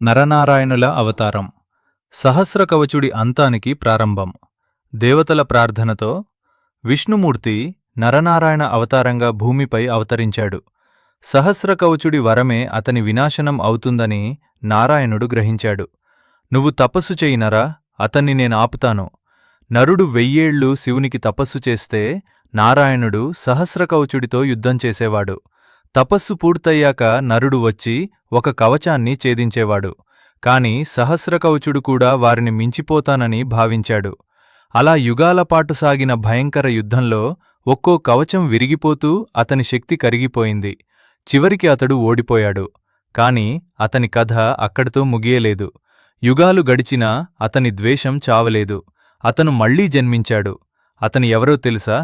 నరనారాయణుల అవతారం. సహస్రకవచుడి అంతానికి ప్రారంభం. దేవతల ప్రార్థనతో విష్ణుమూర్తి నరనారాయణ అవతారంగా భూమిపై అవతరించాడు. సహస్రకవచుడి వరమే అతని వినాశనం అవుతుందని నారాయణుడు గ్రహించాడు. నువ్వు తపస్సు చేయి నరా, అతన్ని నేనాపుతాను. నరుడు 1000 ఏళ్ళు శివునికి తపస్సు చేస్తే నారాయణుడు సహస్రకవచుడితో యుద్ధం చేసేవాడు. తపస్సు పూర్తయ్యాక నరుడు వచ్చి ఒక కవచాన్ని ఛేదించేవాడు. కాని సహస్రకవచుడు కూడా వారిని మించిపోతానని భావించాడు. అలా యుగాలపాటు సాగిన భయంకర యుద్ధంలో ఒక్కో కవచం విరిగిపోతూ అతని శక్తి కరిగిపోయింది. చివరికి అతడు ఓడిపోయాడు. కాని అతని కథ అక్కడితో ముగియలేదు. యుగాలు గడిచినా అతని ద్వేషం చావలేదు. అతను మళ్లీ జన్మించాడు. అతను ఎవరో తెలుసా?